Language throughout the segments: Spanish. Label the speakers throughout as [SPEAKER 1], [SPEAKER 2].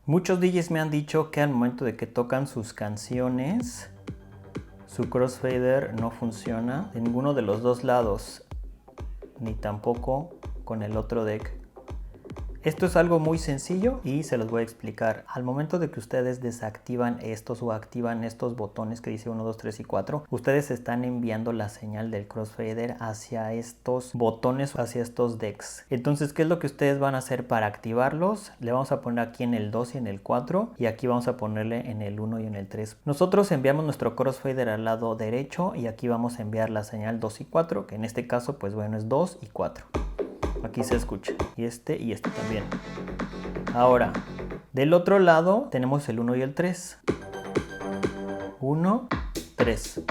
[SPEAKER 1] Muchos DJs me han dicho que al momento de que tocan sus canciones, su crossfader no funciona en ninguno de los dos lados, ni tampoco con el otro deck. Esto es algo muy sencillo y se los voy a explicar. Al momento de que ustedes desactivan estos o activan estos botones que dice 1, 2, 3 y 4, ustedes están enviando la señal del crossfader hacia estos botones, hacia estos decks. Entonces, ¿qué es lo que ustedes van a hacer para activarlos? Le vamos a poner aquí en el 2 y en el 4 y aquí vamos a ponerle en el 1 y en el 3. Nosotros enviamos nuestro crossfader al lado derecho y aquí vamos a enviar la señal 2 y 4, que en este caso pues bueno es 2 y 4. Aquí se escucha. Y este también. Ahora, del otro lado tenemos el 1 y el 3. 1, 3.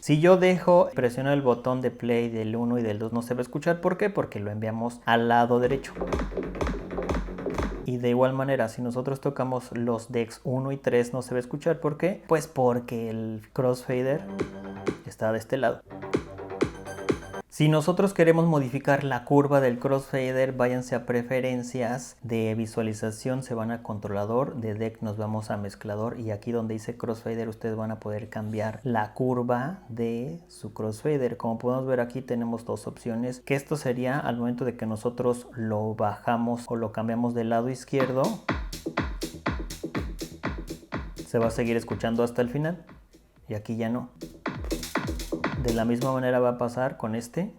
[SPEAKER 1] Si yo dejo presionar el botón de play del 1 y del 2 no se va a escuchar. ¿Por qué? Porque lo enviamos al lado derecho. Y de igual manera, si nosotros tocamos los decks 1 y 3 no se va a escuchar. ¿Por qué? Pues porque el crossfader está de este lado. Si nosotros queremos modificar la curva del crossfader, váyanse a preferencias, de visualización se van a controlador, de deck nos vamos a mezclador y aquí donde dice crossfader ustedes van a poder cambiar la curva de su crossfader. Como podemos ver aquí tenemos dos opciones, que esto sería al momento de que nosotros lo bajamos o lo cambiamos del lado izquierdo, se va a seguir escuchando hasta el final y aquí ya no. De la misma manera va a pasar con este.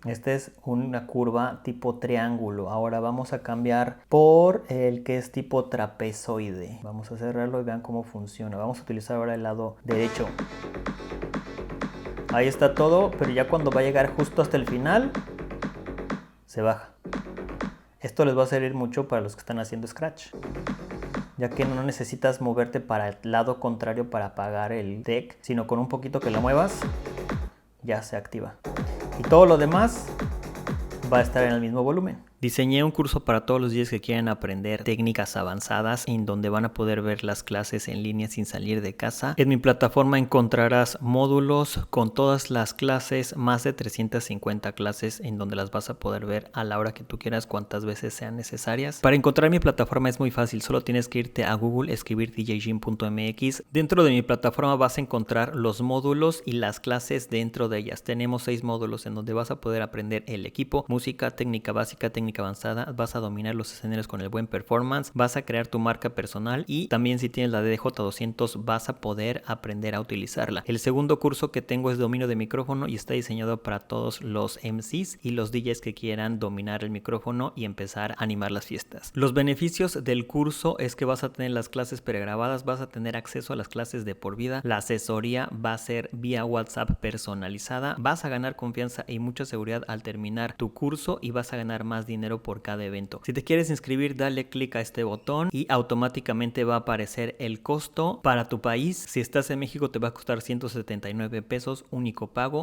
[SPEAKER 1] Esta es una curva tipo triángulo. Ahora vamos a cambiar por el que es tipo trapezoide. Vamos a cerrarlo y vean cómo funciona. Vamos a utilizar ahora el lado derecho. Ahí está todo, pero ya cuando va a llegar justo hasta el final, se baja. Esto les va a servir mucho para los que están haciendo scratch, ya que no necesitas moverte para el lado contrario para apagar el deck, sino con un poquito que lo muevas, ya se activa. Y todo lo demás va a estar en el mismo volumen. Diseñé un curso para todos los días que quieren aprender técnicas avanzadas, en donde van a poder ver las clases en línea sin salir de casa. En mi plataforma encontrarás módulos con todas las clases, más de 350 clases, en donde las vas a poder ver a la hora que tú quieras, cuantas veces sean necesarias. Para encontrar mi plataforma es muy fácil, solo tienes que irte a Google, escribir djjim.mx. Dentro de mi plataforma vas a encontrar los módulos y las clases dentro de ellas. Tenemos 6 módulos en donde vas a poder aprender el equipo, música, técnica básica, técnica avanzada, vas a dominar los escenarios con el buen performance, vas a crear tu marca personal y también si tienes la DJ200 vas a poder aprender a utilizarla. El segundo curso que tengo es dominio de micrófono y está diseñado para todos los MCs y los DJs que quieran dominar el micrófono y empezar a animar las fiestas. Los beneficios del curso es que vas a tener las clases pregrabadas, vas a tener acceso a las clases de por vida, la asesoría va a ser vía WhatsApp personalizada, vas a ganar confianza y mucha seguridad al terminar tu curso y vas a ganar más dinero por cada evento. Si te quieres inscribir, dale clic a este botón y automáticamente va a aparecer el costo para tu país. Si estás en México te va a costar 179 pesos único pago.